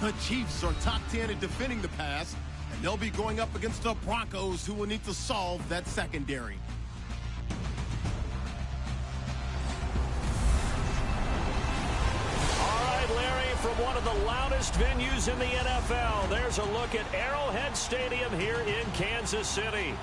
The Chiefs are top 10 in defending the pass, and they'll be going up against the Broncos, who will need to solve that secondary. From one of the loudest venues in the NFL, there's a look at Arrowhead Stadium here in Kansas City.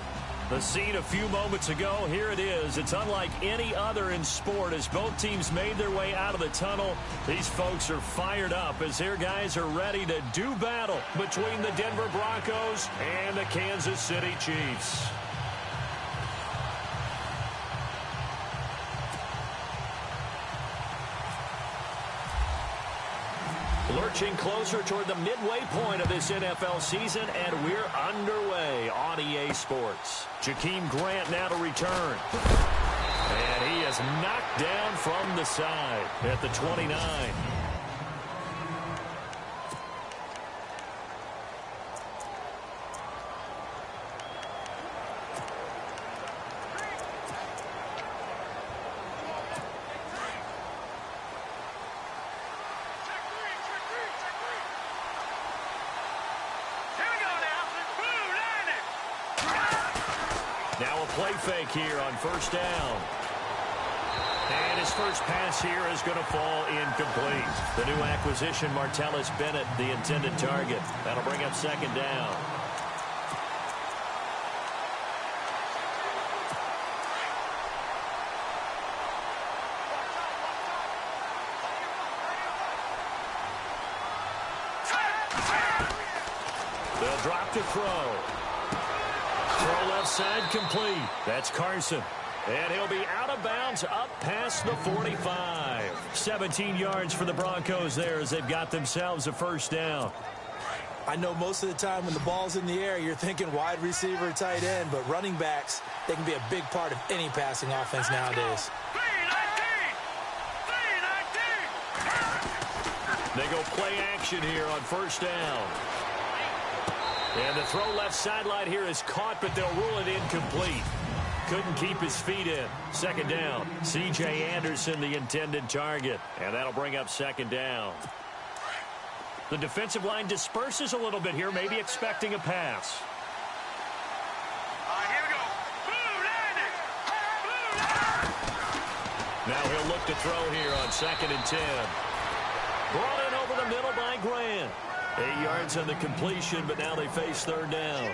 The scene a few moments ago, here it is. It's unlike any other in sport as both teams made their way out of the tunnel. These folks are fired up as their guys are ready to do battle between the Denver Broncos and the Kansas City Chiefs. Lurching closer toward the midway point of this NFL season, and we're underway on EA Sports. Jakeem Grant now to return. And he is knocked down from the side at the 29. Now a play fake here on first down. And his first pass here is going to fall incomplete. The new acquisition, Martellus Bennett, the intended target. That'll bring up second down. They'll drop to throw. Throw left side complete. That's Carson. And he'll be out of bounds up past the 45. 17 yards for the Broncos there as they've got themselves a first down. I know most of the time when the ball's in the air, you're thinking wide receiver, tight end, but running backs, they can be a big part of any passing offense nowadays. They go play action here on first down. And the throw left sideline here is caught, but they'll rule it incomplete. Couldn't keep his feet in. Second down. C.J. Anderson, the intended target. And that'll bring up second down. The defensive line disperses a little bit here, maybe expecting a pass. Here we go. Now he'll look to throw here on 2nd and 10. Brought in over the middle by Grant. 8 yards on the completion, but now they face third down.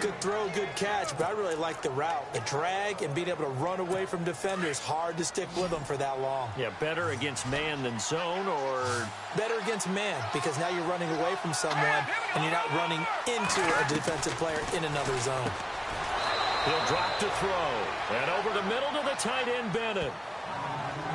Good throw, good catch, but I really like the route. The drag and being able to run away from defenders, hard to stick with them for that long. Yeah, better against man than zone, or? Better against man, because now you're running away from someone and you're not running into a defensive player in another zone. He'll drop to throw. And over the middle to the tight end, Bennett.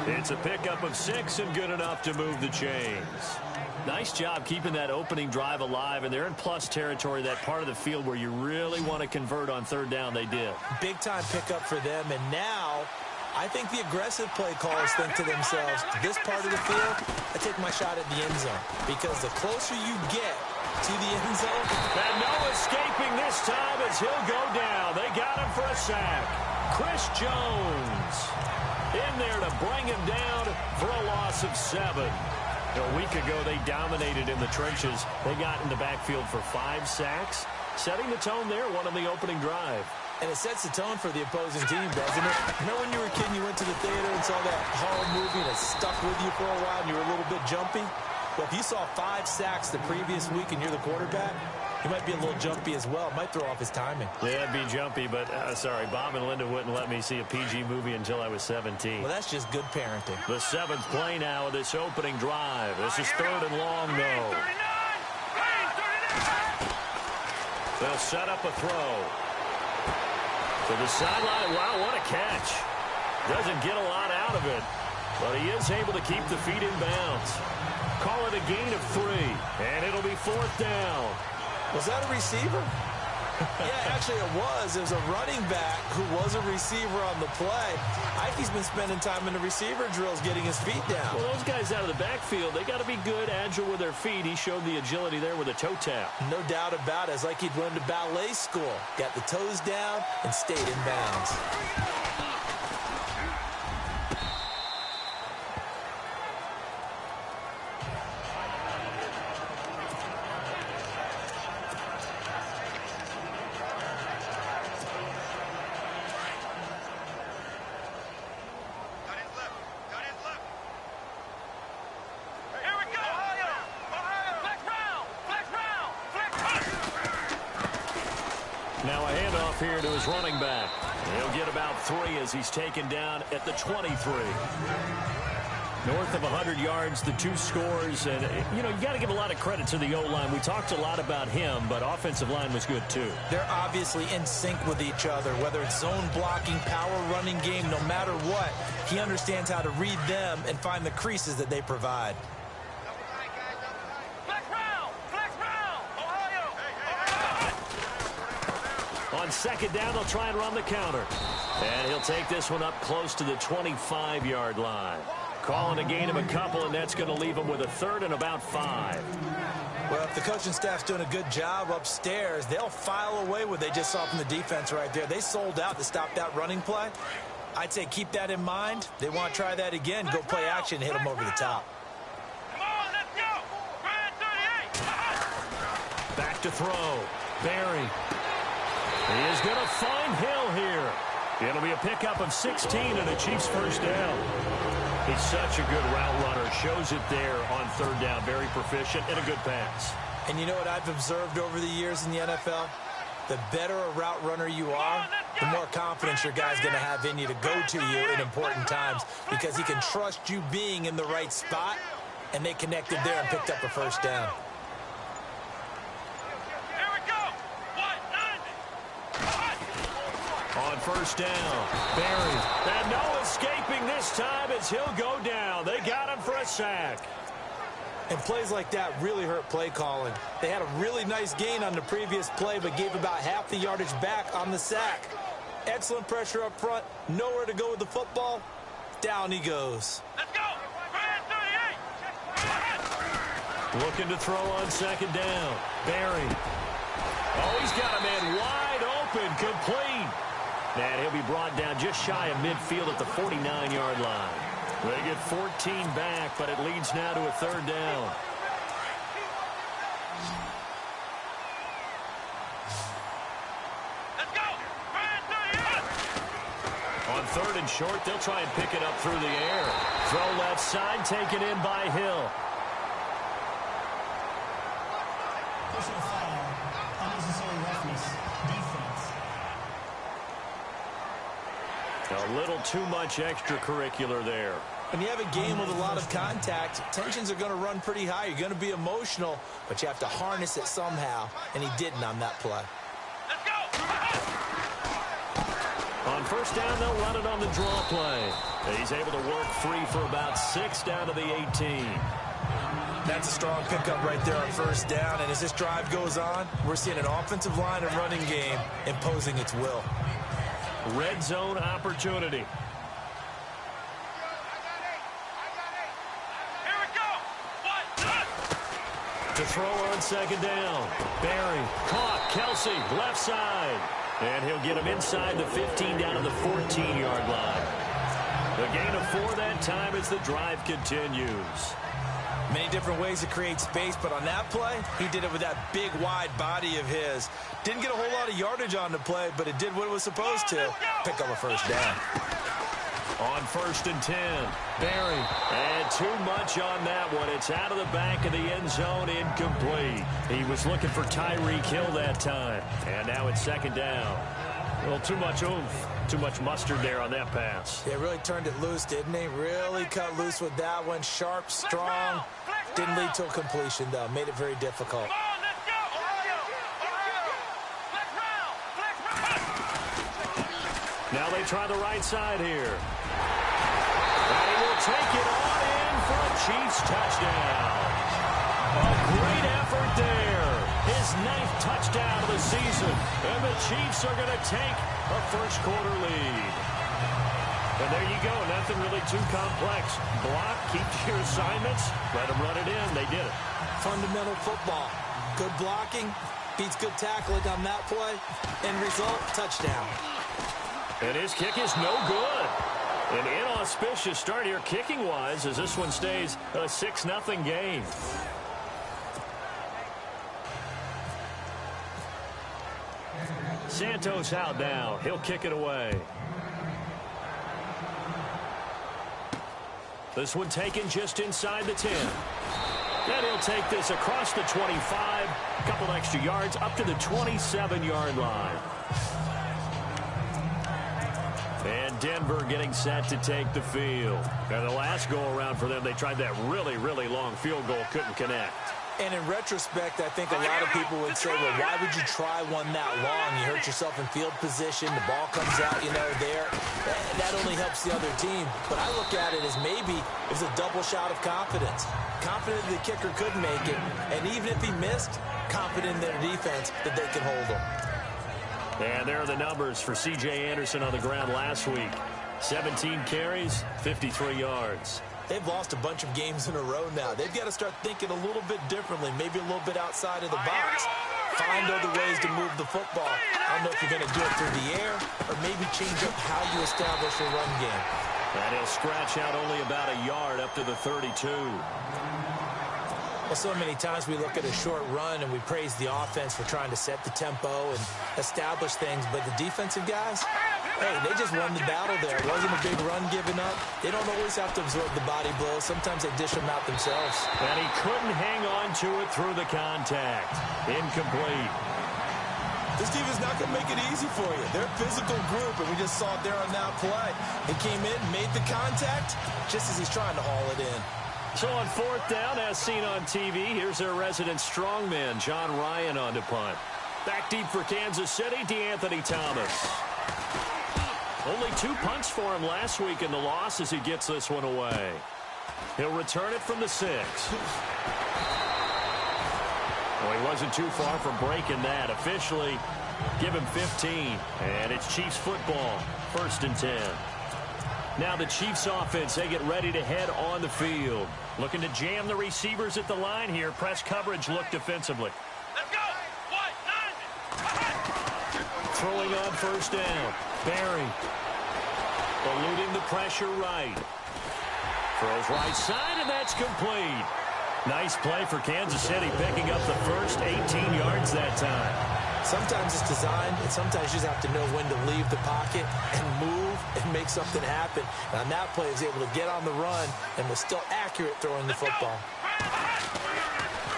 It's a pickup of 6 and good enough to move the chains. Nice job keeping that opening drive alive, and they're in plus territory, that part of the field where you really want to convert on third down. They did. Big-time pickup for them, and now I think the aggressive play callers think to themselves, this part of the field, I take my shot at the end zone, because the closer you get to the end zone. And no escaping this time as he'll go down. They got him for a sack. Chris Jones in there to bring him down for a loss of 7. A week ago, they dominated in the trenches. They got in the backfield for 5 sacks, setting the tone there, one on the opening drive. And it sets the tone for the opposing team, doesn't it? Remember when you were a kid and you went to the theater and saw that horror movie and it stuck with you for a while and you were a little bit jumpy? Well, if you saw 5 sacks the previous week and you're the quarterback, he might be a little jumpy as well. Might throw off his timing. Yeah, it'd be jumpy, but sorry, Bob and Linda wouldn't let me see a PG movie until I was 17. Well, that's just good parenting. The 7th play now of this opening drive. This is 3rd and long, though. They'll set up a throw. To the sideline. Wow, what a catch. Doesn't get a lot out of it, but he is able to keep the feet in bounds. Call it a gain of 3, and it'll be 4th down. Was that a receiver? Yeah, actually it was. It was a running back who was a receiver on the play. Ikey's been spending time in the receiver drills getting his feet down. Well, those guys out of the backfield, they got to be good, agile with their feet. He showed the agility there with a toe tap. No doubt about it. It's like he'd learned to ballet school. Got the toes down and stayed in bounds. Now a handoff here to his running back. He'll get about 3 as he's taken down at the 23. North of 100 yards, the 2 scores. And, you know, you got to give a lot of credit to the O-line. We talked a lot about him, but offensive line was good, too. They're obviously in sync with each other, whether it's zone blocking, power running game, no matter what. He understands how to read them and find the creases that they provide. On second down, they'll try and run the counter. And he'll take this one up close to the 25-yard line. Calling a gain of a couple, and that's going to leave him with a 3rd and about 5. Well, if the coaching staff's doing a good job upstairs, they'll file away what they just saw from the defense right there. They sold out to stop that running play. I'd say keep that in mind. They want to try that again, go play action, hit them over the top. Come on, let's go. Back to throw. Barry. He is going to find Hill here. It'll be a pickup of 16 and the Chiefs' first down. He's such a good route runner. Shows it there on 3rd down. Very proficient and a good pass. And you know what I've observed over the years in the NFL? The better a route runner you are, the more confidence your guy's going to have in you to go to you in important times because he can trust you being in the right spot, and they connected there and picked up a first down. On first down, Barry. And no escaping this time as he'll go down. They got him for a sack. And plays like that really hurt play calling. They had a really nice gain on the previous play, but gave about half the yardage back on the sack. Excellent pressure up front. Nowhere to go with the football. Down he goes. Let's go. Looking to throw on second down. Barry. Oh, he's got a man wide open. Complete. And he'll be brought down just shy of midfield at the 49-yard line. They get 14 back, but it leads now to a 3rd down. Let's go. On 3rd and short, they'll try and pick it up through the air. Throw left side, taken in by Hill. Personal foul, unnecessary roughness, defense. A little too much extracurricular there. When you have a game with a lot of contact, tensions are going to run pretty high. You're going to be emotional, but you have to harness it somehow, and he didn't on that play. Let's go. On first down, they'll run it on the draw play. He's able to work free for about 6 down to the 18. That's a strong pickup right there on first down, and as this drive goes on, we're seeing an offensive line and running game imposing its will. Red zone opportunity. Here we go. To throw on second down. Barry caught. Kelsey left side. And he'll get him inside the 15 down to the 14-yard line. The gain of 4 that time as the drive continues. Many different ways to create space, but on that play, he did it with that big, wide body of his. Didn't get a whole lot of yardage on the play, but it did what it was supposed to. Pick up a first down. On 1st and 10, Barry. And too much on that one. It's out of the back of the end zone, incomplete. He was looking for Tyreek Hill that time. And now it's 2nd down. Well, too much oomph, too much mustard there on that pass. Yeah, really turned it loose, didn't he? Really cut loose with that one. Sharp, strong. Didn't lead to a completion, though. Made it very difficult. Now they try the right side here. And he will take it on in for a Chiefs touchdown. A great effort there. His 9th touchdown of the season. And the Chiefs are going to take a first-quarter lead. And there you go. Nothing really too complex. Block, keep your assignments, let them run it in. They did it. Fundamental football. Good blocking, beats good tackling on that play. End result, touchdown. And his kick is no good. An inauspicious start here kicking-wise as this one stays a 6-0 game. Santos out now. He'll kick it away. This one taken just inside the 10. And he'll take this across the 25, a couple extra yards, up to the 27-yard line. And Denver getting set to take the field. And the last go-around for them, they tried that really, really long field goal, couldn't connect. And in retrospect, I think a lot of people would say, well, why would you try one that long? You hurt yourself in field position. The ball comes out, there. That only helps the other team. But I look at it as maybe it was a double shot of confidence. Confident the kicker could make it. And even if he missed, confident in their defense that they could hold him. And there are the numbers for C.J. Anderson on the ground last week. 17 carries, 53 yards. They've lost a bunch of games in a row now. They've got to start thinking a little bit differently, maybe a little bit outside of the box. Find other ways to move the football. I don't know if you're going to do it through the air or maybe change up how you establish a run game. And he'll scratch out only about a yard up to the 32. Well, so many times we look at a short run and we praise the offense for trying to set the tempo and establish things, but the defensive guys, hey, they just won the battle there. It wasn't a big run given up. They don't always have to absorb the body blows. Sometimes they dish them out themselves. And he couldn't hang on to it through the contact. Incomplete. This defense is not going to make it easy for you. They're a physical group, and we just saw it there on that play. He came in, made the contact, just as he's trying to haul it in. So on fourth down, as seen on TV, here's their resident strongman, John Ryan, on to punt. Back deep for Kansas City, DeAnthony Thomas. Only 2 punts for him last week in the loss as he gets this one away. He'll return it from the 6. Well, he wasn't too far from breaking that. Officially, give him 15. And it's Chiefs football, 1st and 10. Now the Chiefs offense, they get ready to head on the field. Looking to jam the receivers at the line here. Press coverage look defensively. Let's go. Throwing on 1st down. Barry. Eluding the pressure right. Throws right side, and that's complete. Nice play for Kansas City, picking up the first 18 yards that time. Sometimes it's designed, and sometimes you just have to know when to leave the pocket and move and make something happen. And on that play, he was able to get on the run and was still accurate throwing the football.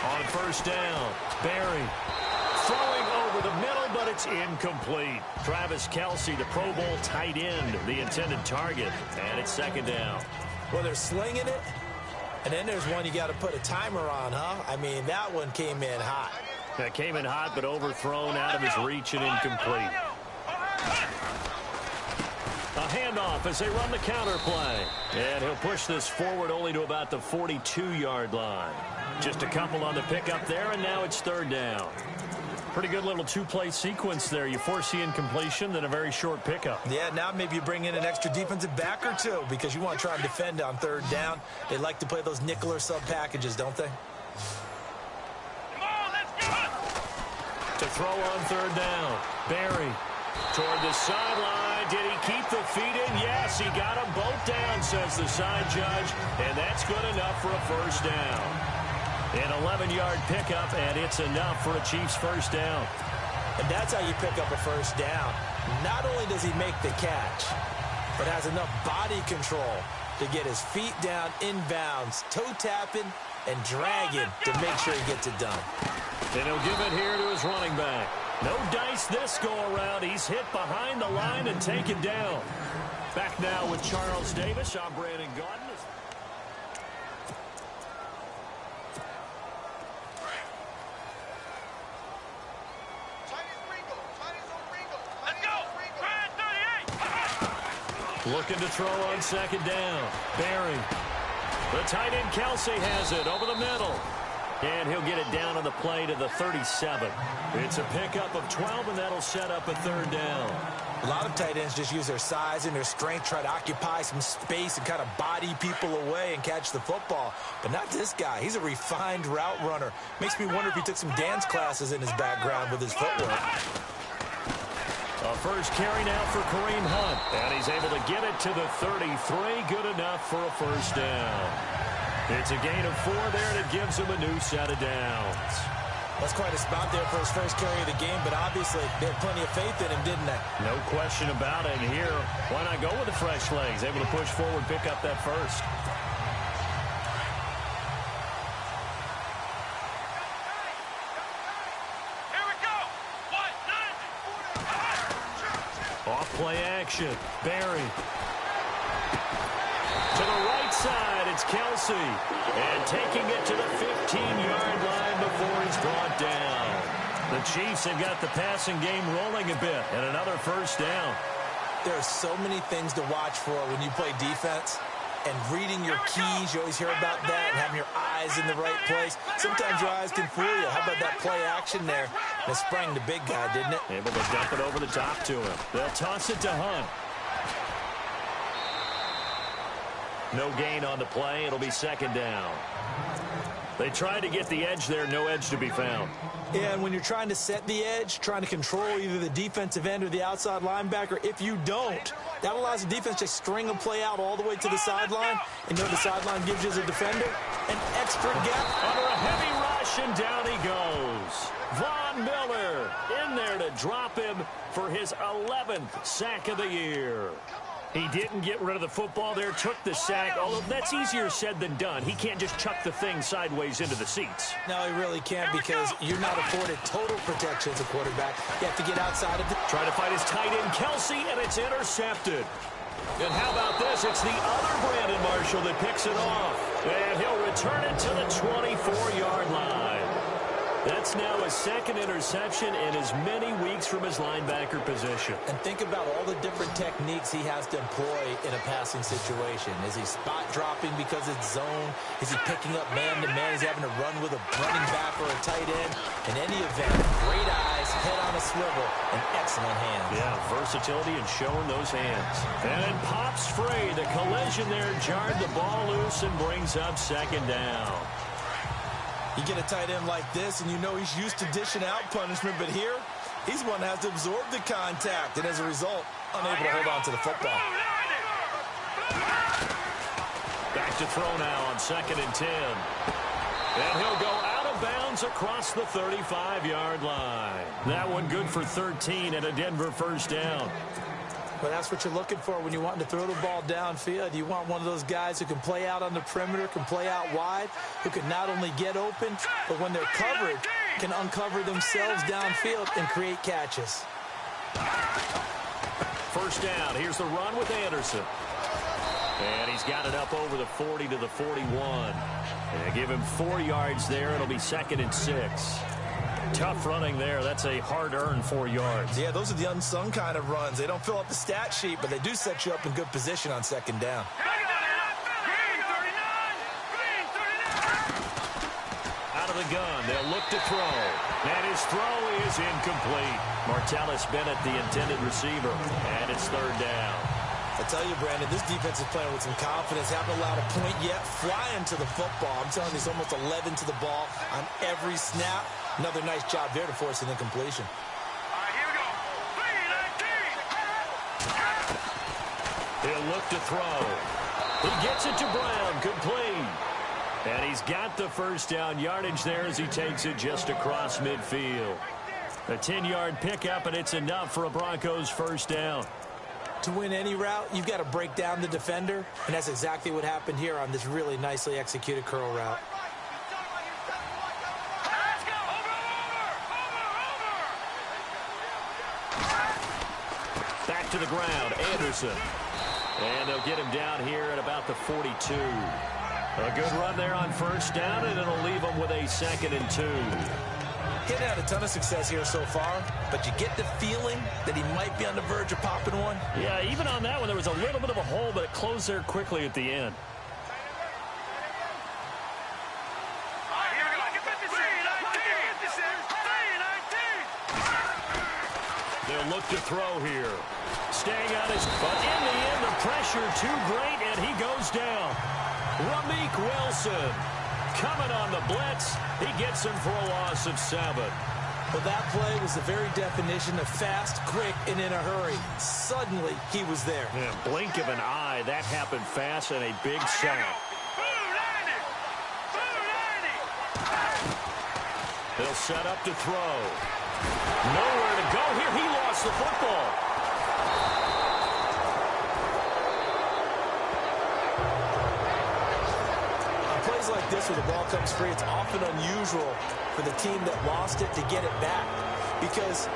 On 1st down, Barry throwing over the middle, but it's incomplete. Travis Kelce, the Pro Bowl tight end, the intended target, and it's 2nd down. Well, they're slinging it, and then there's one you got to put a timer on, huh? I mean, that one came in hot. That came in hot, but overthrown out of his reach and incomplete. A handoff as they run the counter play. And he'll push this forward only to about the 42-yard line. Just a couple on the pickup there, and now it's 3rd down. Pretty good little 2-play sequence there. You force the incompletion, then a very short pickup. Yeah, now maybe you bring in an extra defensive back or 2 because you want to try and defend on 3rd down. They like to play those nickel or sub packages, don't they? To throw on 3rd down. Barry toward the sideline. Did he keep the feet in? Yes, he got them both down, says the side judge. And that's good enough for a 1st down. An 11-yard pickup, and it's enough for a Chiefs 1st down. And that's how you pick up a 1st down. Not only does he make the catch, but has enough body control to get his feet down inbounds, toe tapping, and dragging to make sure he gets it done. And he'll give it here to his running back. No dice this go-around. He's hit behind the line and taken down. Back now with Charles Davis. I'm Brandon Gaudin. Looking to throw on 2nd down. Barry. The tight end Kelce has it over the middle. And he'll get it down on the play to the 37. It's a pickup of 12, and that'll set up a 3rd down. A lot of tight ends just use their size and their strength, try to occupy some space and kind of body people away and catch the football. But not this guy. He's a refined route runner. Makes me wonder if he took some dance classes in his background with his footwork. A first carry now for Kareem Hunt. And he's able to get it to the 33. Good enough for a 1st down. It's a gain of 4 there, and it gives him a new set of downs. That's quite a spot there for his first carry of the game, but obviously they had plenty of faith in him, didn't they? No question about it. And here, why not go with the fresh legs? Able to push forward, pick up that 1st. off, play action. Barry. To the right side, it's Kelsey. And taking it to the 15-yard line before he's brought down. The Chiefs have got the passing game rolling a bit, and another first down. There are so many things to watch for when you play defense. And reading your keys, you always hear about that, and having your eyes in the right place. Sometimes your eyes can fool you. How about that play action there? That sprang the big guy, didn't it? Able to dump it over the top to him. They'll toss it to Hunt. No gain on the play. It'll be second down. They tried to get the edge there. No edge to be found. Yeah, and when you're trying to set the edge, trying to control either the defensive end or the outside linebacker, if you don't, that allows the defense to string a play out all the way to the sideline. And you know the sideline gives you as a defender an extra gap. Under a heavy rush, and down he goes. Von Miller in there to drop him for his 11th sack of the year. He didn't get rid of the football there, took the sack, although that's easier said than done. He can't just chuck the thing sideways into the seats. No, he really can't, because you're not afforded total protection as a quarterback. You have to get outside of it. Trying to fight his tight end, Kelsey, and it's intercepted. And how about this? It's the other Brandon Marshall that picks it off. And he'll return it to the 24-yard line. That's now his second interception in as many weeks from his linebacker position. And think about all the different techniques he has to employ in a passing situation. Is he spot dropping because it's zone? Is he picking up man-to-man? Is he having to run with a running back or a tight end? In any event, great eyes, head on a swivel, and excellent hands. Yeah, versatility and showing those hands. And pops free. The collision there jarred the ball loose and brings up second down. You get a tight end like this, and you know he's used to dishing out punishment, but here, he's one that has to absorb the contact, and as a result, unable to hold on to the football. Back to throw now on 2nd and 10. And he'll go out of bounds across the 35-yard line. That one good for 13 and a Denver first down. But that's what you're looking for when you want to throw the ball downfield. You want one of those guys who can play out on the perimeter, can play out wide, who can not only get open, but when they're covered, can uncover themselves downfield and create catches. First down. Here's the run with Anderson. And he's got it up over the 40 to the 41. And give him 4 yards there. It'll be 2nd and 6. Tough running there. That's a hard-earned 4 yards. Yeah, those are the unsung kind of runs. They don't fill up the stat sheet, but they do set you up in good position on 2nd down. Out of the gun, they'll look to throw. And his throw is incomplete. Martellus Bennett, the intended receiver. And it's 3rd down. I tell you, Brandon, this defense is playing with some confidence. Haven't allowed a point yet. Flying to the football. I'm telling you, it's almost 11 to the ball on every snap. Another nice job there to force an incompletion. All right, here we go. 3-19. He'll look to throw. He gets it to Brown. Complete. And he's got the first down yardage there as he takes it just across midfield. A 10-yard pickup, and it's enough for a Broncos first down. To win any route, you've got to break down the defender, and that's exactly what happened here on this really nicely executed curl route. Let's go. Over. Back to the ground, Anderson. And they'll get him down here at about the 42. A good run there on first down, and it'll leave him with a 2nd and 2. Getting had a ton of success here so far, but you get the feeling that he might be on the verge of popping one. Yeah, even on that one, there was a little bit of a hole, but it closed there quickly at the end. All right, here we go. 3-19. They'll look to throw here. Staying on his, but in the end, the pressure too great, and he goes down. Ramik Wilson coming on the blitz. He gets him for a loss of 7. Well, that play was the very definition of fast, quick, and in a hurry. Suddenly, he was there. Yeah, blink of an eye. That happened fast and a big sack. They'll set up to throw. Nowhere to go here. He lost the football. Plays like this where the ball comes free, it's often unusual for the team that lost it to get it back, because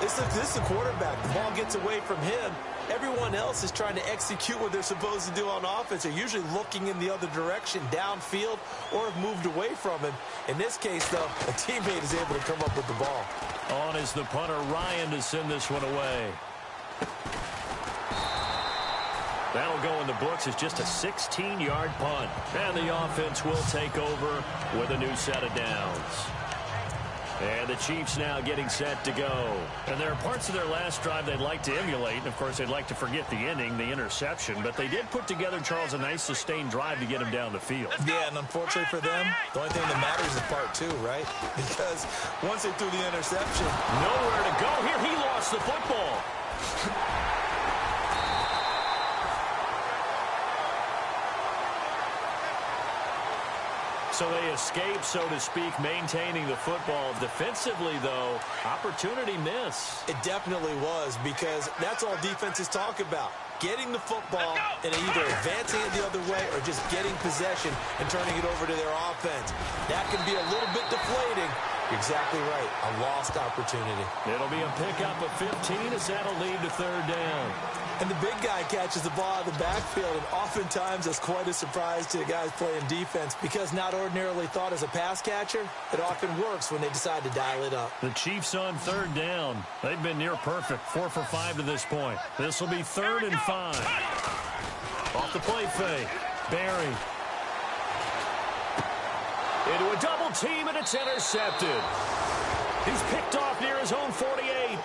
This is the quarterback. The ball gets away from him. Everyone else is trying to execute what they're supposed to do on offense. They're usually looking in the other direction, downfield, or have moved away from him. In this case, though, a teammate is able to come up with the ball. On is the punter, Ryan, to send this one away. That'll go in the books as just a 16-yard punt. And the offense will take over with a new set of downs. And the Chiefs now getting set to go. And there are parts of their last drive they'd like to emulate. And, of course, they'd like to forget the ending, the interception. But they did put together, Charles, a nice sustained drive to get him down the field. Yeah, and unfortunately for them, the only thing that matters is part two, right? Because once they threw the interception, nowhere to go. Here he lost the football. So they escape, so to speak, maintaining the football. Defensively, though, opportunity miss. It definitely was, because that's all defenses talk about. Getting the football and either advancing it the other way or just getting possession and turning it over to their offense. That can be a little bit deflating. You're exactly right. A lost opportunity. It'll be a pickup of 15 as that'll lead to third down. And the big guy catches the ball out of the backfield, and oftentimes that's quite a surprise to the guys playing defense, because not ordinarily thought as a pass catcher, it often works when they decide to dial it up. The Chiefs on third down. They've been near perfect, 4 for 5 to this point. This will be 3rd and 5. Off the play fake. Barry. Into a double team, and it's intercepted. He's picked off near his own 48.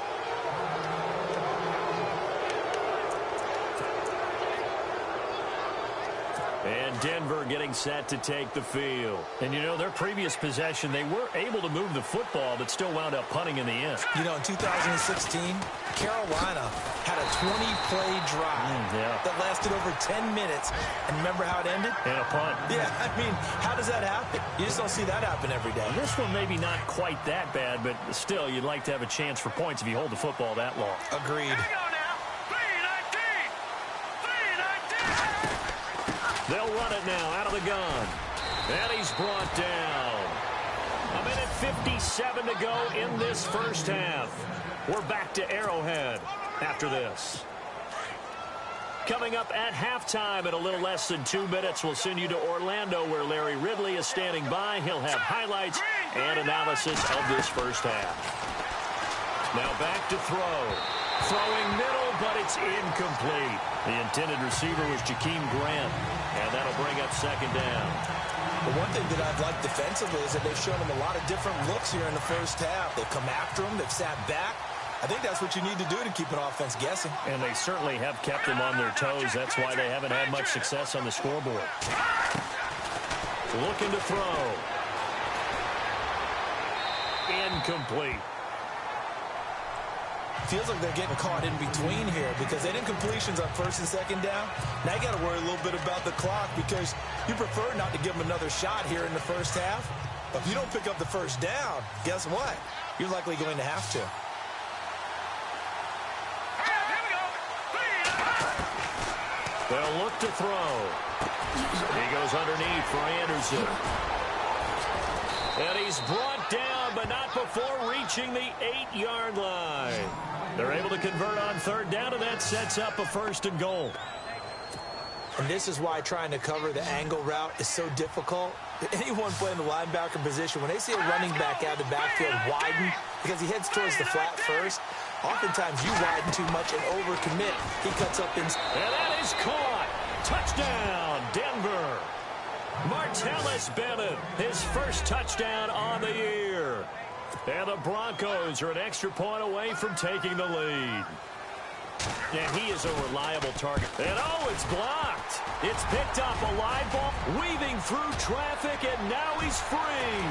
And Denver getting set to take the field. And, you know, their previous possession, they were able to move the football, but still wound up punting in the end. You know, in 2016, Carolina had a 20-play drive that lasted over 10 minutes. And remember how it ended? And a punt. Yeah, I mean, how does that happen? You just don't see that happen every day. This one maybe not quite that bad, but still, you'd like to have a chance for points if you hold the football that long. Agreed. They'll run it now out of the gun. And he's brought down. 1:57 to go in this first half. We're back to Arrowhead after this. Coming up at halftime in a little less than 2 minutes, we'll send you to Orlando, where Larry Ridley is standing by. He'll have highlights and analysis of this first half. Now back to throw. Throwing middle, but it's incomplete. The intended receiver was Jakeem Grant, and that'll bring up second down. The one thing that I've liked defensively is that they've shown him a lot of different looks here in the first half. They've come after him. They've sat back. I think that's what you need to do to keep an offense guessing. And they certainly have kept them on their toes. That's why they haven't had much success on the scoreboard. Looking to throw. Incomplete. Feels like they're getting caught in between here, because they didn't completions on first and second down. Now you got to worry a little bit about the clock, because you prefer not to give them another shot here in the first half. But if you don't pick up the first down, guess what? You're likely going to have to. They'll look to throw. He goes underneath for Anderson. And he's brought down, but not before reaching the 8-yard line. They're able to convert on third down, and that sets up a 1st and goal. And this is why trying to cover the angle route is so difficult. Anyone playing the linebacker position, when they see a running back out of the backfield widen because he heads towards the flat first, oftentimes you widen too much and overcommit. He cuts up inside. And that is caught. Touchdown, Denver. Martellus Bennett, his first touchdown on the year. And the Broncos are an extra point away from taking the lead. And he is a reliable target. And oh, it's blocked. It's picked up, a live ball, weaving through traffic, and now he's free.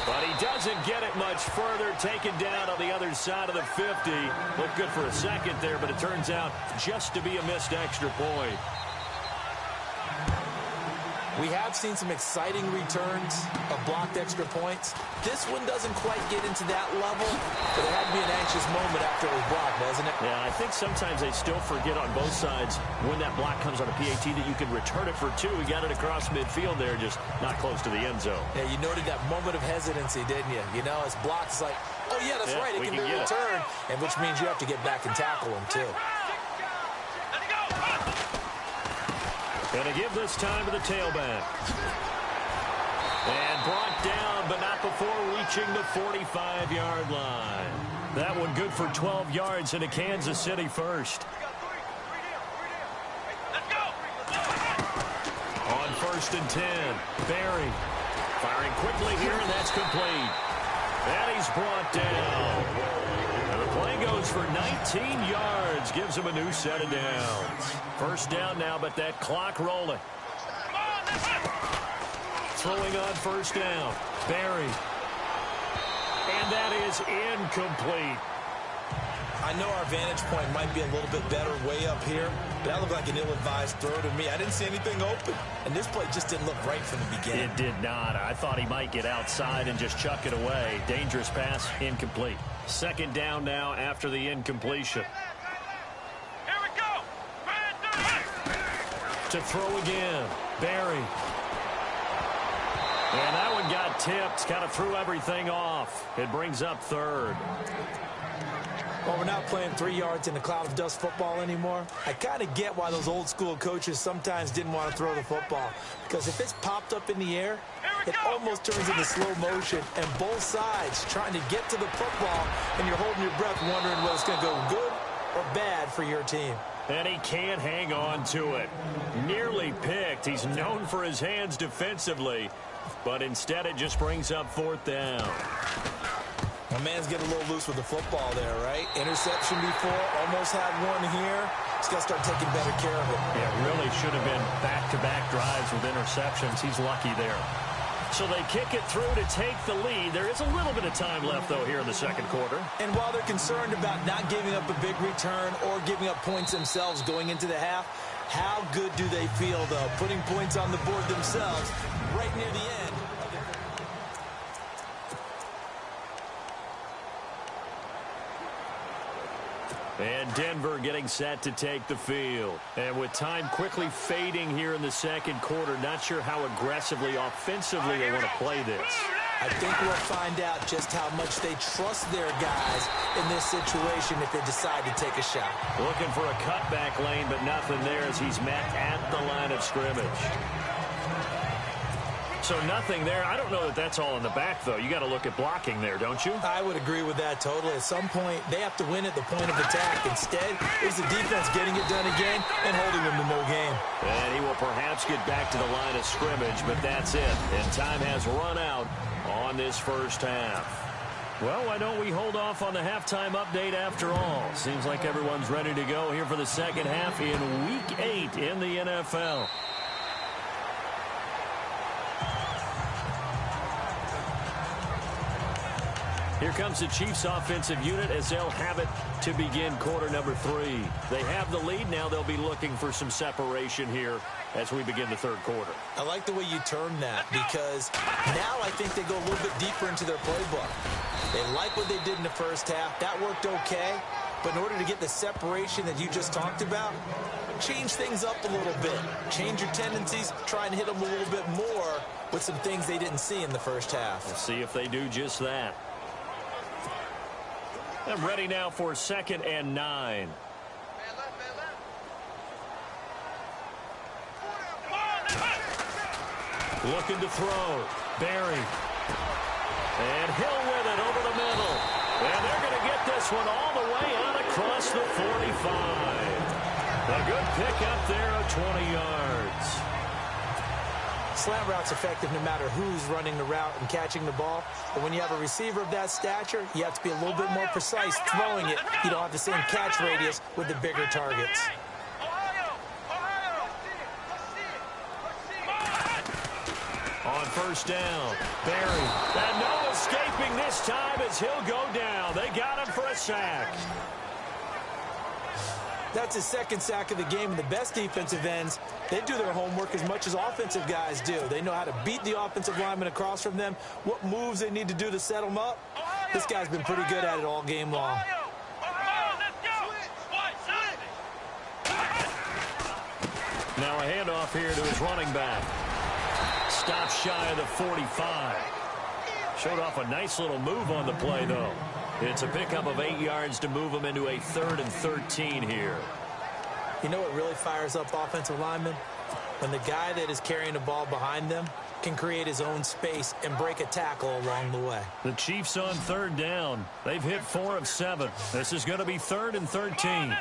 But he doesn't get it much further, taken down on the other side of the 50. Looked good for a second there, but it turns out just to be a missed extra point. We have seen some exciting returns of blocked extra points. This one doesn't quite get into that level, but it had to be an anxious moment after it was blocked, doesn't it? Yeah, I think sometimes they still forget on both sides when that block comes on a PAT that you can return it for 2. He got it across midfield there, just not close to the end zone. Yeah, you noted that moment of hesitancy, didn't you? You know, it's blocked. It's like, oh, yeah, that's right. It can be returned, and which means you have to get back and tackle him, too. Gonna give this time to the tailback. And brought down, but not before reaching the 45-yard line. That one good for 12 yards into Kansas City first. On 1st and 10, Barry firing quickly here, and that's complete. And he's brought down. And the play goes for 19 yards, gives him a new set of downs. First down now, but that clock rolling. Throwing on 1st down, Barry. And that is incomplete. I know our vantage point might be a little bit better way up here, but that looked like an ill-advised throw to me. I didn't see anything open, and this play just didn't look right from the beginning. It did not. I thought he might get outside and just chuck it away. Dangerous pass, incomplete. 2nd down now after the incompletion. Here we go. To throw again, Barry. And that one got tipped, kind of threw everything off. It brings up 3rd. Well, we're not playing 3 yards in a cloud of dust football anymore. I kind of get why those old school coaches sometimes didn't want to throw the football. Because if it's popped up in the air, it almost turns into slow motion. And both sides trying to get to the football, and you're holding your breath wondering whether it's going to go good or bad for your team. And he can't hang on to it. Nearly picked. He's known for his hands defensively. But instead it just brings up 4th down. My man's getting a little loose with the football there, right? Interception before, almost had one here. He's got to start taking better care of it. Yeah, really should have been back-to-back drives with interceptions. He's lucky there. So they kick it through to take the lead. There is a little bit of time left, though, here in the 2nd quarter. And while they're concerned about not giving up a big return or giving up points themselves going into the half, how good do they feel, though, putting points on the board themselves right near the end? And Denver getting set to take the field. And with time quickly fading here in the 2nd quarter, not sure how aggressively, offensively they want to play this. I think we'll find out just how much they trust their guys in this situation if they decide to take a shot. Looking for a cutback lane, but nothing there as he's met at the line of scrimmage. So nothing there. I don't know that that's all in the back, though. You got to look at blocking there, don't you? I would agree with that totally. At some point, they have to win at the point of attack. Instead, it's the defense getting it done again and holding them to no gain. And he will perhaps get back to the line of scrimmage, but that's it. And time has run out on this 1st half. Well, why don't we hold off on the halftime update after all? Seems like everyone's ready to go here for the 2nd half in Week 8 in the NFL. Here comes the Chiefs offensive unit as they'll have it to begin quarter number 3. They have the lead. Now they'll be looking for some separation here as we begin the 3rd quarter. I like the way you term that because now I think they go a little bit deeper into their playbook. They like what they did in the 1st half. That worked okay. But in order to get the separation that you just talked about, change things up a little bit. Change your tendencies. Try and hit them a little bit more with some things they didn't see in the 1st half. We'll see if they do just that. I'm ready now for 2nd and 9. Looking to throw. Barry. And Hill with it over the middle. And they're going to get this one all the way out across the 45. A good pick up there of 20 yards. Slant route's effective no matter who's running the route and catching the ball. But when you have a receiver of that stature, you have to be a little bit more precise throwing it. You don't have the same catch radius with the bigger targets. On 1st down, Barry. And no escaping this time as he'll go down. They got him for a sack. That's his second sack of the game, and the best defensive ends, they do their homework as much as offensive guys do. They know how to beat the offensive lineman across from them, what moves they need to do to set them up. This guy's been pretty good at it all game long. Now a handoff here to his running back. Stops shy of the 45. Showed off a nice little move on the play, though. It's a pickup of 8 yards to move him into a 3rd and 13 here. You know what really fires up offensive linemen? When the guy that is carrying the ball behind them can create his own space and break a tackle along the way. The Chiefs on 3rd down. They've hit 4 of 7. This is going to be 3rd and 13.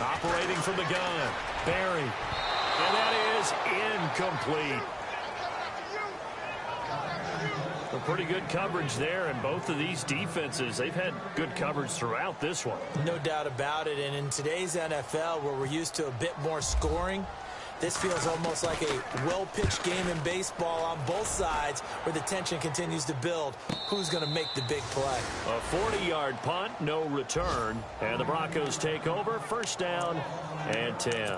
Operating from the gun, Barry. And that is incomplete. A pretty good coverage there, and both of these defenses, they've had good coverage throughout this one. No doubt about it, and in today's NFL, where we're used to a bit more scoring, this feels almost like a well-pitched game in baseball on both sides where the tension continues to build. Who's going to make the big play? A 40-yard punt, no return, and the Broncos take over, 1st down and 10.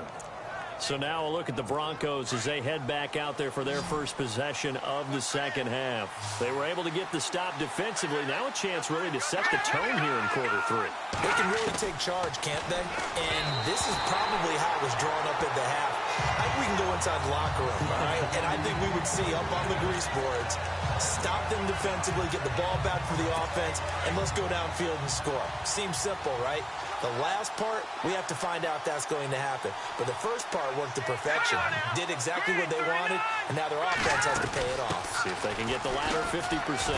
So now a look at the Broncos as they head back out there for their first possession of the second half. They were able to get the stop defensively. Now a chance really to set the tone here in quarter 3. They can really take charge, can't they? And this is probably how it was drawn up at the half. I think we can go inside the locker room, all right? And I think we would see up on the grease boards, stop them defensively, get the ball back for the offense, and let's go downfield and score. Seems simple, right? The last part, we have to find out if that's going to happen. But the first part worked to perfection. Did exactly what they wanted, and now their offense has to pay it off. See if they can get the latter 50%.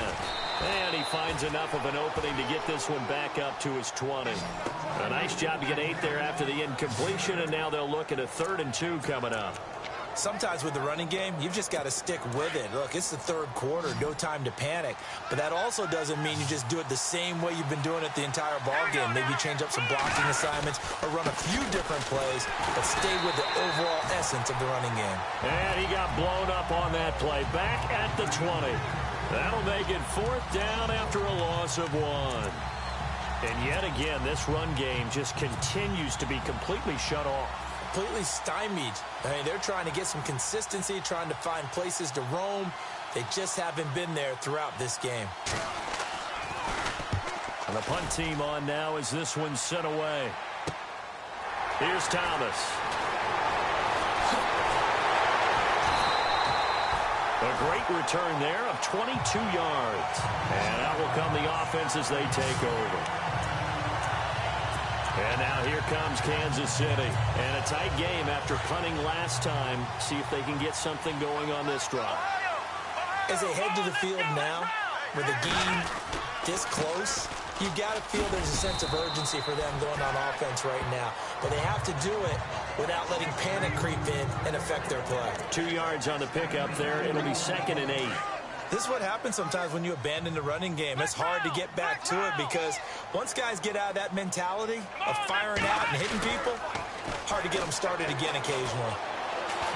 And he finds enough of an opening to get this one back up to his 20. A nice job to get 8 there after the incompletion, and now they'll look at a 3rd and 2 coming up. Sometimes with the running game, you've just got to stick with it. Look, it's the 3rd quarter, no time to panic. But that also doesn't mean you just do it the same way you've been doing it the entire ball game. Maybe change up some blocking assignments or run a few different plays, but stay with the overall essence of the running game. And he got blown up on that play. Back at the 20. That'll make it 4th down after a loss of 1. And yet again, this run game just continues to be completely shut off. Completely stymied. I mean, they're trying to get some consistency, trying to find places to roam. They just haven't been there throughout this game. And the punt team on now as this one's sent away. Here's Thomas. A great return there of 22 yards. And out will come the offense as they take over. And now here comes Kansas City. And a tight game after punting last time. See if they can get something going on this drive. As they head to the field now, with the game this close, you got to feel there's a sense of urgency for them going on offense right now. But they have to do it without letting panic creep in and affect their play. 2 yards on the pickup there. It'll be 2nd and 8. This is what happens sometimes when you abandon the running game. It's hard to get back to it because once guys get out of that mentality of firing out and hitting people, hard to get them started again occasionally.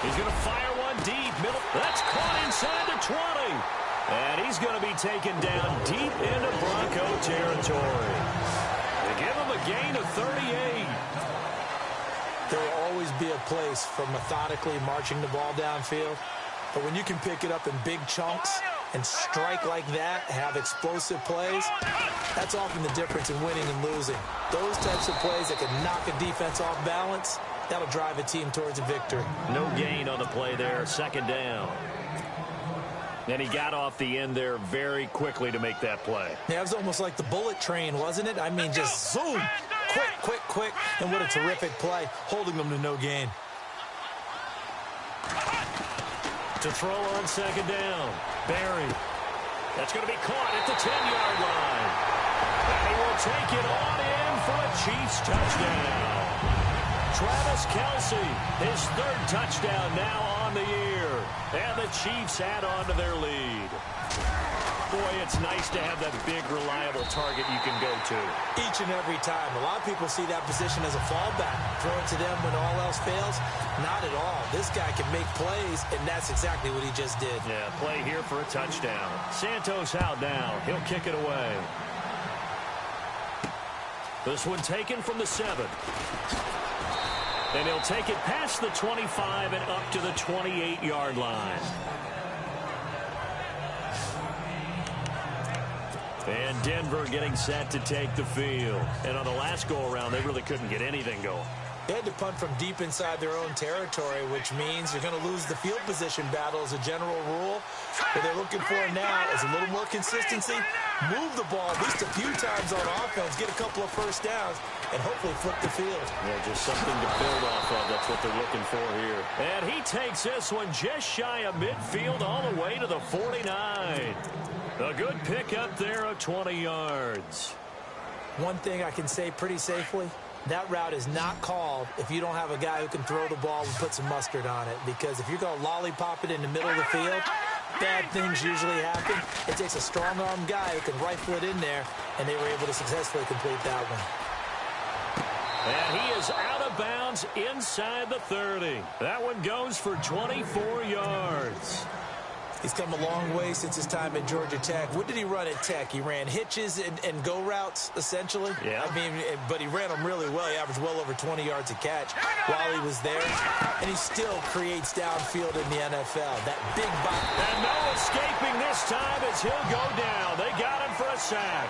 He's going to fire one deep. Middle. That's caught inside the 20. And he's going to be taken down deep into Bronco territory. They give him a gain of 38. There will always be a place for methodically marching the ball downfield. But when you can pick it up in big chunks and strike like that, have explosive plays, that's often the difference in winning and losing. Those types of plays that can knock a defense off balance, that'll drive a team towards a victory. No gain on the play there, 2nd down. And he got off the end there very quickly to make that play. Yeah, it was almost like the bullet train, wasn't it? I mean, just zoom, quick, and what a terrific play, holding them to no gain. To throw on 2nd down, Barry. That's going to be caught at the 10-yard line. And he will take it on in for a Chiefs touchdown. Travis Kelce, his 3rd touchdown now on the year. And the Chiefs add on to their lead. Boy, it's nice to have that big, reliable target you can go to. Each and every time. A lot of people see that position as a fallback. Throw it to them when all else fails. Not at all. This guy can make plays, and that's exactly what he just did. Yeah, play here for a touchdown. Santos out now. He'll kick it away. This one taken from the 7. And he'll take it past the 25 and up to the 28-yard line. And Denver getting set to take the field. And on the last go-around, they really couldn't get anything going. They had to punt from deep inside their own territory, which means you're going to lose the field position battle as a general rule. What they're looking for now is a little more consistency, move the ball at least a few times on offense, get a couple of first downs, and hopefully flip the field. Yeah, just something to build off of. That's what they're looking for here. And he takes this one just shy of midfield all the way to the 49. A good pick up there of 20 yards. One thing I can say pretty safely, that route is not called if you don't have a guy who can throw the ball and put some mustard on it. Because if you're going to lollipop it in the middle of the field, bad things usually happen. It takes a strong-arm guy who can rifle it in there, and they were able to successfully complete that one. And he is out of bounds inside the 30. That one goes for 24 yards. He's come a long way since his time at Georgia Tech. What did he run at Tech? He ran hitches and go routes, essentially. Yeah. I mean, but he ran them really well. He averaged well over 20 yards a catch while he was there. And he still creates downfield in the NFL. That big body. And no escaping this time as he'll go down. They got him for a sack.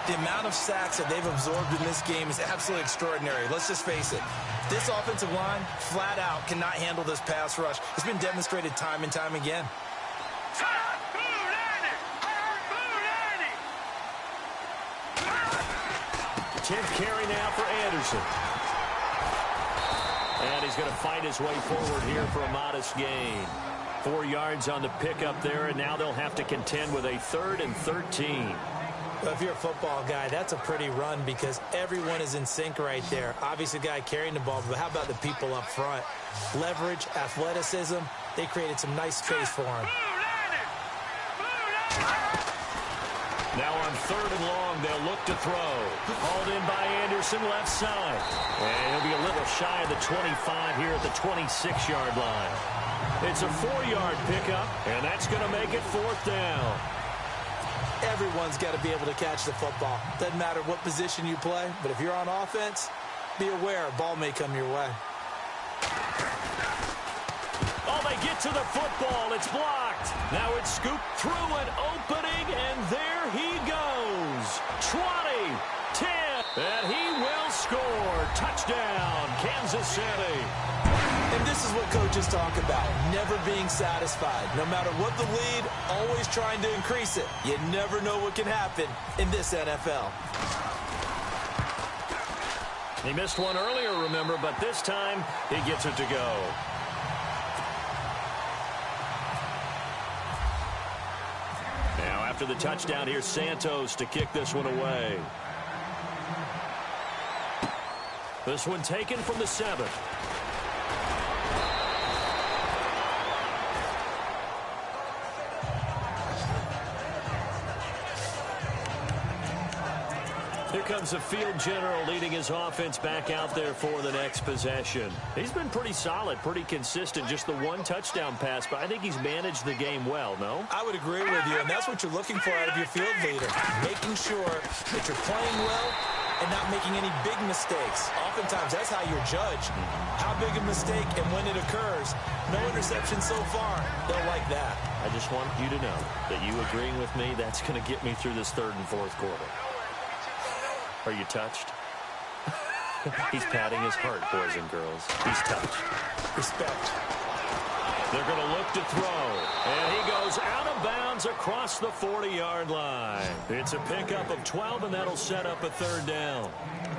The amount of sacks that they've absorbed in this game is absolutely extraordinary. Let's just face it. This offensive line, flat out, cannot handle this pass rush. It's been demonstrated time and time again. 10th carry now for Anderson. And he's going to fight his way forward here for a modest gain. 4 yards on the pickup there, and now they'll have to contend with a 3rd and 13. Well, if you're a football guy, that's a pretty run because everyone is in sync right there. Obviously, the guy carrying the ball, but how about the people up front? Leverage, athleticism, they created some nice space for him. Now on 3rd and long, they'll look to throw. Hauled in by Anderson, left side. And he'll be a little shy of the 25 here at the 26-yard line. It's a 4-yard pickup, and that's going to make it 4th down. Everyone's got to be able to catch the football. Doesn't matter what position you play, but if you're on offense, be aware a ball may come your way. Oh, they get to the football. It's blocked. Now it's scooped through an opening, and there he goes. 20, 10, and he will score. Touchdown, Kansas City. And this is what coaches talk about, never being satisfied. No matter what the lead, always trying to increase it. You never know what can happen in this NFL. He missed one earlier, remember, but this time he gets it to go. Now after the touchdown, here's Santos to kick this one away. This one taken from the 7. Here comes the field general leading his offense back out there for the next possession. He's been pretty solid, pretty consistent, just the one touchdown pass, but I think he's managed the game well, no? I would agree with you, and that's what you're looking for out of your field leader, making sure that you're playing well and not making any big mistakes. Oftentimes, that's how you're judged. How big a mistake and when it occurs. No interception so far. They'll like that. I just want you to know that you agreeing with me, that's going to get me through this 3rd and 4th quarter. Are you touched? He's patting his heart, boys and girls. He's touched. Respect. They're going to look to throw. And he goes out of bounds across the 40-yard line. It's a pickup of 12, and that'll set up a 3rd down.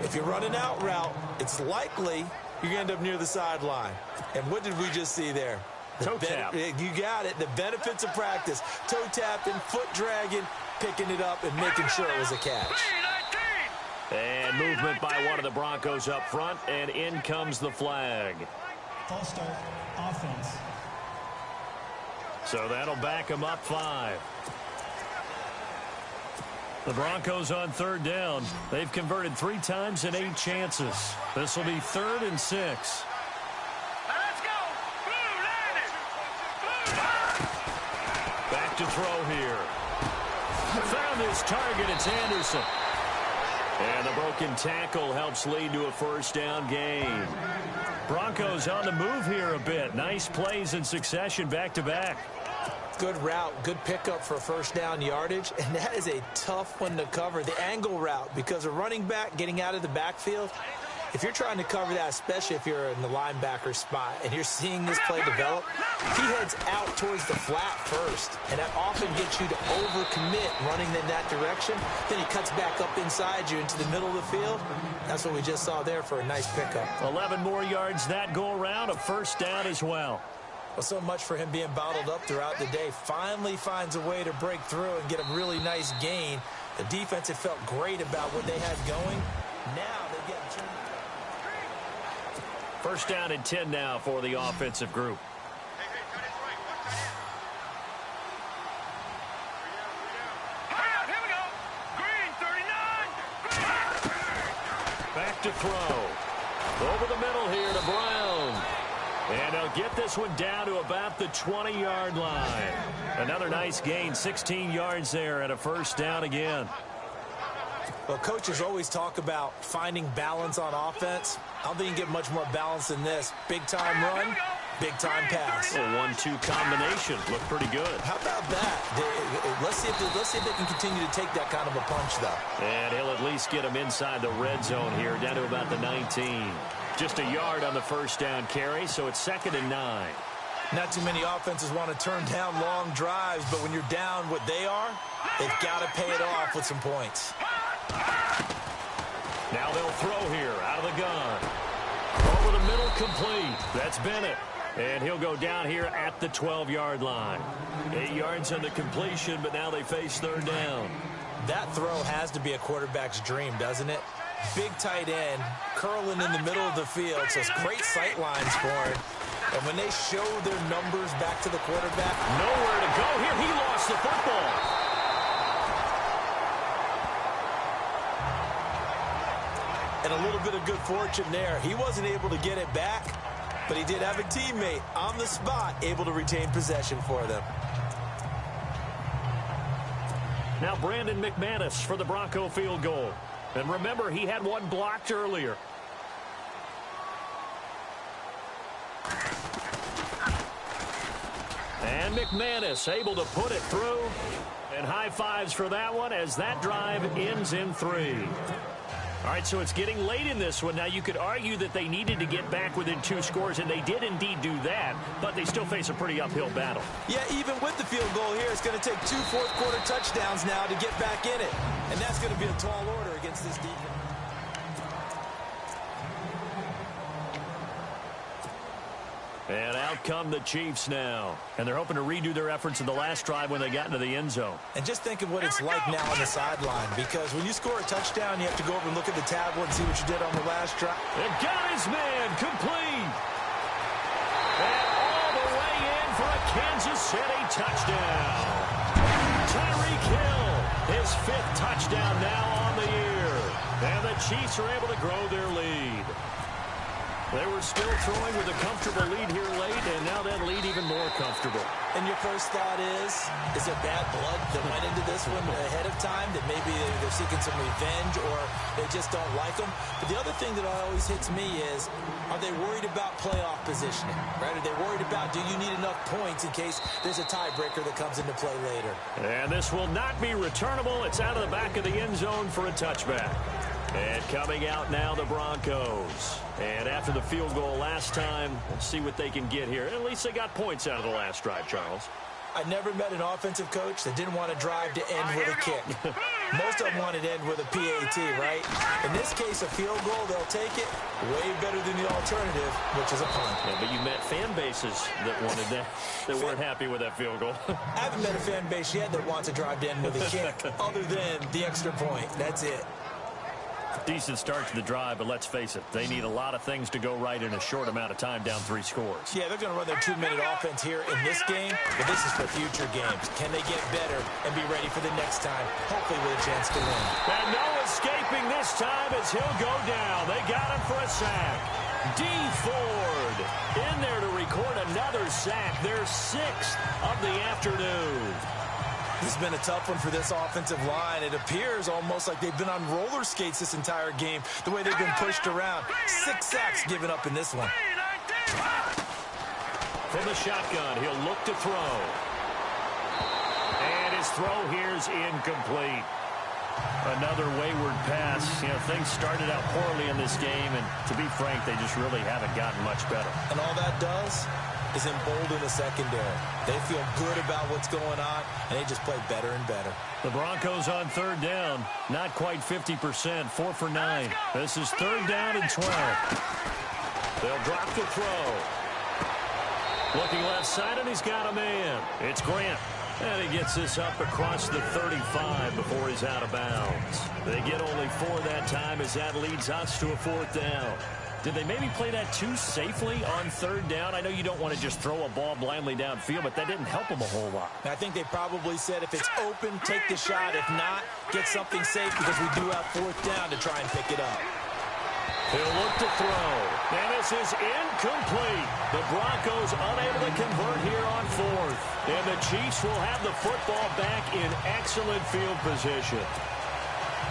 If you're running out route, it's likely you're going to end up near the sideline. And what did we just see there? Toe tap. You got it. The benefits of practice. Toe tapping, foot dragging, picking it up, and making sure it was a catch. And movement by one of the Broncos up front, and in comes the flag. False start, offense. So that'll back them up 5. The Broncos on 3rd down. They've converted 3 times in 8 chances. This will be 3rd and 6. Let's go! Blue landed! Back to throw here. Found his target. It's Anderson. And the broken tackle helps lead to a first down gain. Broncos on the move here a bit. Nice plays in succession back-to-back. Good route, good pickup for first down yardage, and that is a tough one to cover, the angle route, because a running back getting out of the backfield, if you're trying to cover that, especially if you're in the linebacker spot and you're seeing this play develop, he heads out towards the flat first, and that often gets you to overcommit running in that direction. Then he cuts back up inside you into the middle of the field. That's what we just saw there for a nice pickup. 11 more yards that go around, a first down as well. Well, so much for him being bottled up throughout the day. Finally finds a way to break through and get a really nice gain. The defense had felt great about what they had going. Now they get turned. First down and 10 now for the offensive group. Here we go. Green 39. Back to throw. Over the middle here to Brown. And they'll get this one down to about the 20-yard line. Another nice gain, 16 yards there, and a first down again. Well, coaches always talk about finding balance on offense. I don't think you can get much more balance than this. Big-time run, big-time pass. A 1-2 combination. Looked pretty good. How about that? Let's see if they can continue to take that kind of a punch, though. And he'll at least get him inside the red zone here, down to about the 19. Just a yard on the first down carry, so it's 2nd and 9. Not too many offenses want to turn down long drives, but when you're down what they are, they've got to pay it off with some points. Now they'll throw here out of the gun. Over the middle, complete. That's Bennett. And he'll go down here at the 12-yard line. 8 yards on the completion, but now they face third down. That throw has to be a quarterback's dream, doesn't it? Big tight end, curling in the middle of the field, so it's great sight lines for him. And when they show their numbers back to the quarterback, nowhere to go here. He lost the football. And a little bit of good fortune there. He wasn't able to get it back, but he did have a teammate on the spot able to retain possession for them. Now Brandon McManus for the Bronco field goal. And remember, he had one blocked earlier. And McManus able to put it through. And high fives for that one as that drive ends in 3. All right, so it's getting late in this one. Now, you could argue that they needed to get back within 2 scores, and they did indeed do that, but they still face a pretty uphill battle. Yeah, even with the field goal here, it's going to take 2 fourth-quarter touchdowns now to get back in it. And that's going to be a tall order against this defense. And out come the Chiefs now. And they're hoping to redo their efforts in the last drive when they got into the end zone. And just think of what it's like now on the sideline, because when you score a touchdown, you have to go over and look at the tablet and see what you did on the last drive. And got his man complete. And all the way in for a Kansas City touchdown. Tyreek Hill, his 5th touchdown now on the year. And the Chiefs are able to grow their lead. They were still throwing with a comfortable lead here late, and now that lead even more comfortable. And your first thought is it bad blood that went into this one ahead of time, that maybe they're seeking some revenge or they just don't like them? But the other thing that always hits me is, are they worried about playoff positioning? Right? Are they worried about, do you need enough points in case there's a tiebreaker that comes into play later? And this will not be returnable. It's out of the back of the end zone for a touchback. And coming out now, the Broncos. And after the field goal last time, we'll see what they can get here. At least they got points out of the last drive, Charles. I never met an offensive coach that didn't want to drive to end with a kick. Most of them wanted to end with a PAT, right? In this case, a field goal, they'll take it way better than the alternative, which is a punt. Yeah, but you met fan bases that wanted that, that weren't happy with that field goal. I haven't met a fan base yet that wants to drive to end with a kick, other than the extra point. That's it. Decent start to the drive, but let's face it, they need a lot of things to go right in a short amount of time, down 3 scores. Yeah, they're going to run their 2-minute offense here in this game, but this is for future games. Can they get better and be ready for the next time, hopefully with a chance to win? And no escaping this time as he'll go down. They got him for a sack. D. Ford in there to record another sack, their 6th of the afternoon. This has been a tough one for this offensive line. It appears almost like they've been on roller skates this entire game, the way they've been pushed around. 6 sacks given up in this one. From the shotgun, he'll look to throw. And his throw here is incomplete. Another wayward pass. You know, things started out poorly in this game, and to be frank, they just really haven't gotten much better. And all that does is embolden the secondary. They feel good about what's going on, and they just play better and better. The Broncos on third down. Not quite 50%, 4 for 9. This is third down and 12. They'll drop the throw. Looking left side, and he's got a man. It's Grant. And he gets this up across the 35 before he's out of bounds. They get only 4 that time as that leads us to a 4th down. Did they maybe play that too safely on third down? I know you don't want to just throw a ball blindly downfield, but that didn't help them a whole lot. I think they probably said if it's open, take the shot. If not, get something safe because we do have 4th down to try and pick it up. He'll look to throw. And this is incomplete. The Broncos unable to convert here on 4th. And the Chiefs will have the football back in excellent field position.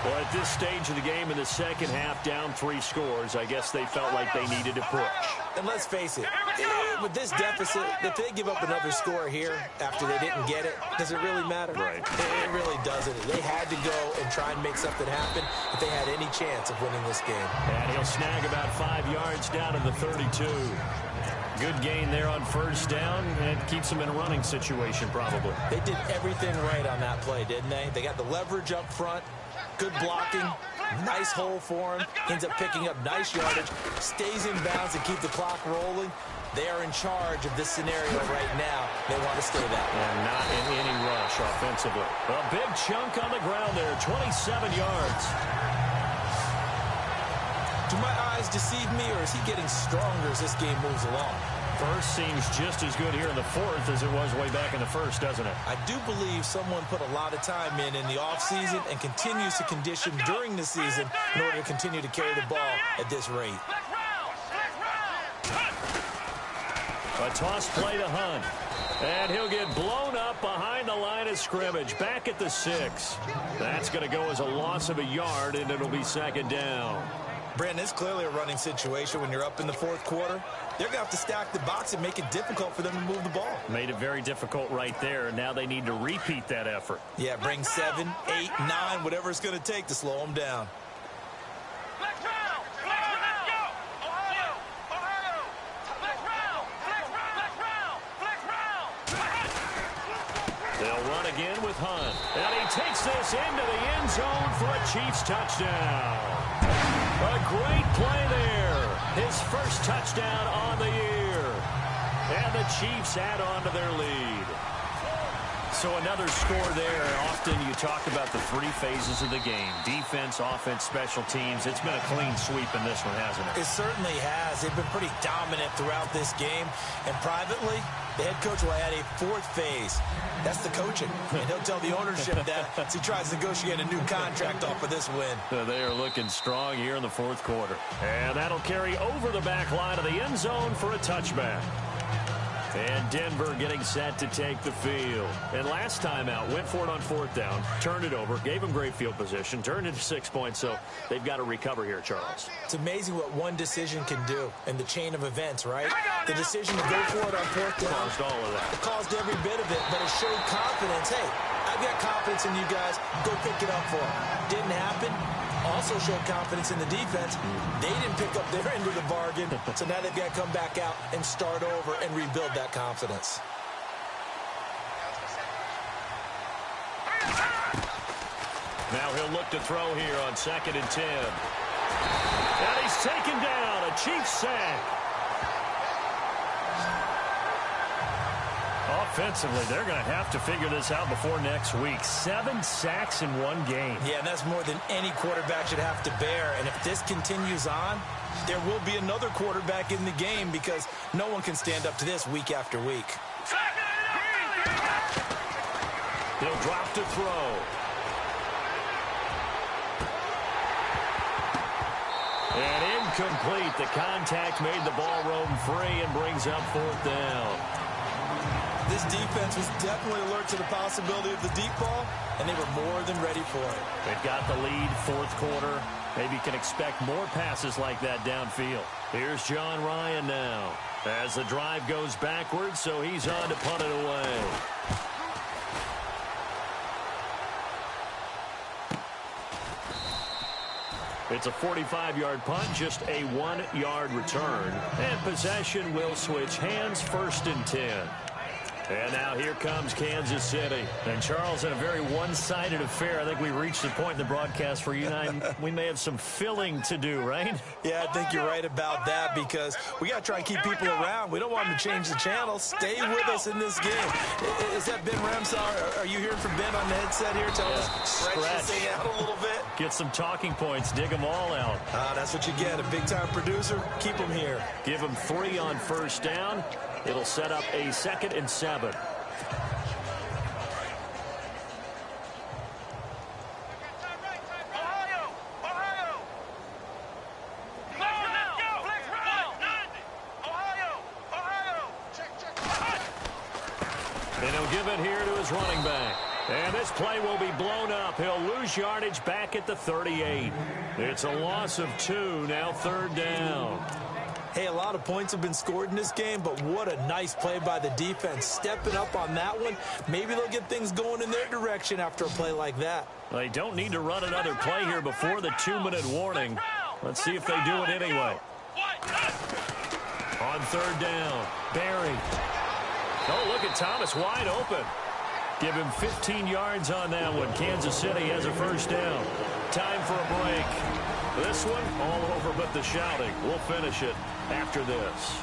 Well, at this stage of the game in the second half, down 3 scores, I guess they felt like they needed to push. And let's face it, with this deficit, if they give up another score here after they didn't get it, does it really matter? Right. It really doesn't. They had to go and try and make something happen if they had any chance of winning this game. And he'll snag about 5 yards down to the 32. Good gain there on first down, and it keeps them in a running situation probably. They did everything right on that play, didn't they? They got the leverage up front. Good blocking, nice hole for him, ends up picking up nice yardage, stays in bounds to keep the clock rolling. They are in charge of this scenario right now. They want to stay that way. And not in any rush offensively. A big chunk on the ground there, 27 yards. Do my eyes deceive me, or is he getting stronger as this game moves along? First seems just as good here in the 4th as it was way back in the first, doesn't it? I do believe someone put a lot of time in the offseason and continues to condition during the season in order to continue to carry the ball at this rate. A toss play to Hunt. And he'll get blown up behind the line of scrimmage. Back at the 6. That's going to go as a loss of a yard, and it'll be second down. Brandon, it's clearly a running situation when you're up in the 4th quarter. They're going to have to stack the box and make it difficult for them to move the ball. Made it very difficult right there. Now they need to repeat that effort. Yeah, bring 7, 8, 9, whatever it's going to take to slow them down. They'll run again with Hunt. And he takes this into the end zone for a Chiefs touchdown. A great play there. His first touchdown on the year. And the Chiefs add on to their lead. So another score there. Often you talk about the 3 phases of the game. Defense, offense, special teams. It's been a clean sweep in this one, hasn't it? It certainly has. They've been pretty dominant throughout this game. And privately, the head coach will add a 4th phase. That's the coaching. And he'll tell the ownership that as he tries to negotiate a new contract off of this win. They are looking strong here in the 4th quarter. And that'll carry over the back line of the end zone for a touchback. And Denver getting set to take the field. And last time out, went for it on 4th down, turned it over, gave them great field position, turned it to 6 points, so they've got to recover here, Charles. It's amazing what one decision can do in the chain of events, right? The decision to go for it on 4th down. Caused all of that. It caused every bit of it, but it showed confidence. Hey, I've got confidence in you guys. Go pick it up for them. Didn't happen. Also showed confidence in the defense. They didn't pick up their end of the bargain, so now they've got to come back out and start over and rebuild that confidence. Now he'll look to throw here on 2nd and 10. And he's taken down. A Chiefs sack. Offensively, they're going to have to figure this out before next week. 7 sacks in one game. Yeah, and that's more than any quarterback should have to bear. And if this continues on, there will be another quarterback in the game because no one can stand up to this week after week. He'll drop to throw. And incomplete. The contact made the ball roam free and brings up 4th down. this defense was definitely alert to the possibility of the deep ball, and they were more than ready for it. They've got the lead, fourth quarter. Maybe you can expect more passes like that downfield. Here's John Ryan now as the drive goes backwards, so he's on to punt it away. It's a 45-yard punt, just a 1-yard return. And possession will switch hands, 1st and 10. And now here comes Kansas City. And, Charles, in a very one-sided affair, I think we reached the point in the broadcast where you and I, we may have some filling to do, right? Yeah, I think you're right about that because we got to try and keep people around. We don't want them to change the channel. Stay with us in this game. Is that Ben Ramsar? Are you hearing from Ben on the headset here? Tell us, stretch this thing out a little bit. Get some talking points. Dig them all out. That's what you get. A big-time producer. Keep them here. Give them 3 on 1st down. It'll set up a 2nd and 7. And he'll give it here to his running back. And this play will be blown up. He'll lose yardage back at the 38. It's a loss of 2, now 3rd down. Hey, a lot of points have been scored in this game, but what a nice play by the defense. Stepping up on that one. Maybe they'll get things going in their direction after a play like that. They don't need to run another play here before the 2-minute warning. Let's see if they do it anyway. On 3rd down, Barry. Oh, look at Thomas wide open. Give him 15 yards on that one. Kansas City has a 1st down. Time for a break. This one all over but the shouting. We'll finish it after this.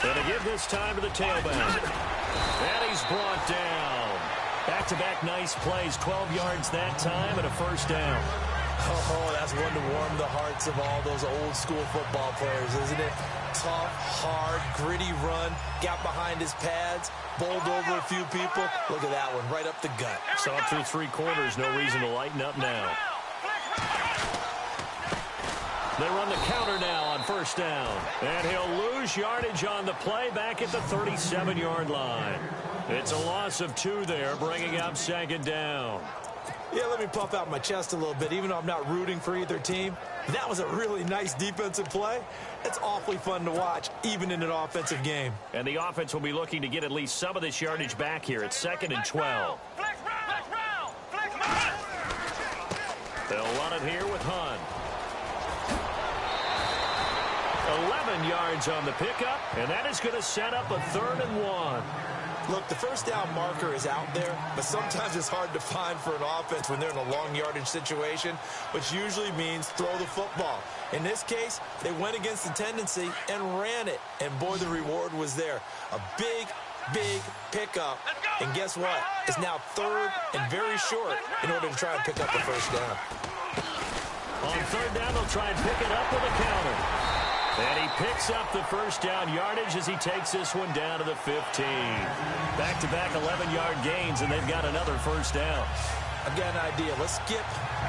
And to give this time to the tailback. And he's brought down. Back-to-back nice plays. 12 yards that time and a 1st down. Oh, that's one to warm the hearts of all those old-school football players, isn't it? Tough, hard, gritty run. Got behind his pads. Bowled over a few people. Look at that one, right up the gut. Saw through 3 quarters. No reason to lighten up now. They run the counter now on 1st down. And he'll lose yardage on the play back at the 37-yard line. It's a loss of 2 there, bringing up 2nd down. Yeah, let me puff out my chest a little bit, even though I'm not rooting for either team. That was a really nice defensive play. It's awfully fun to watch, even in an offensive game. And the offense will be looking to get at least some of this yardage back here. It's 2nd and 12. They'll run it here with Hunt. 11 yards on the pickup, and that is going to set up a 3rd and 1. Look, the 1st down marker is out there, but sometimes it's hard to find for an offense when they're in a long yardage situation, which usually means throw the football. In this case, they went against the tendency and ran it, and boy, the reward was there. A big pickup, and guess what? It's now 3rd and very short in order to try and pick up the 1st down. On 3rd down, they'll try and pick it up with a counter. And he picks up the 1st down yardage as he takes this one down to the 15. Back-to-back 11-yard gains, and they've got another 1st down. I've got an idea. Let's skip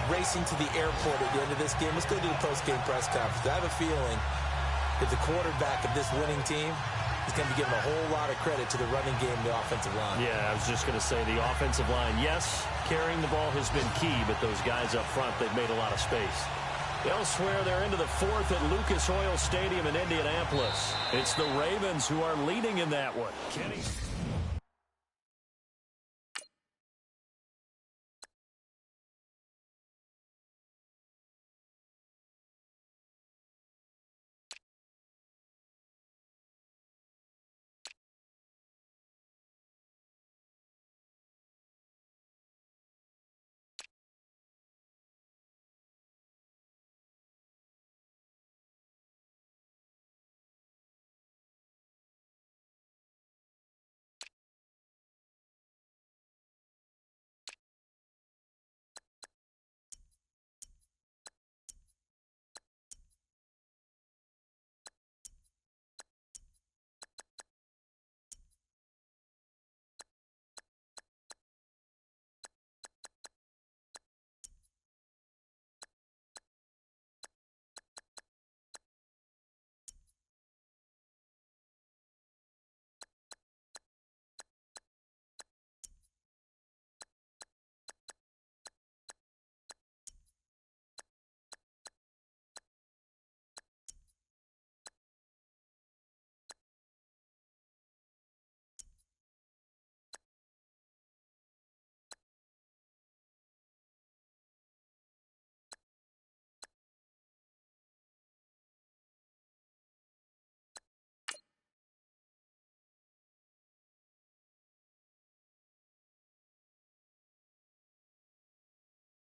racing to the airport at the end of this game. Let's go to the post-game press conference. I have a feeling that the quarterback of this winning team is going to be giving a whole lot of credit to the running game and the offensive line. Yeah, I was just going to say the offensive line, yes, carrying the ball has been key, but those guys up front, they've made a lot of space. Elsewhere, they're into the 4th at Lucas Oil Stadium in Indianapolis. It's the Ravens who are leading in that one. Kenny.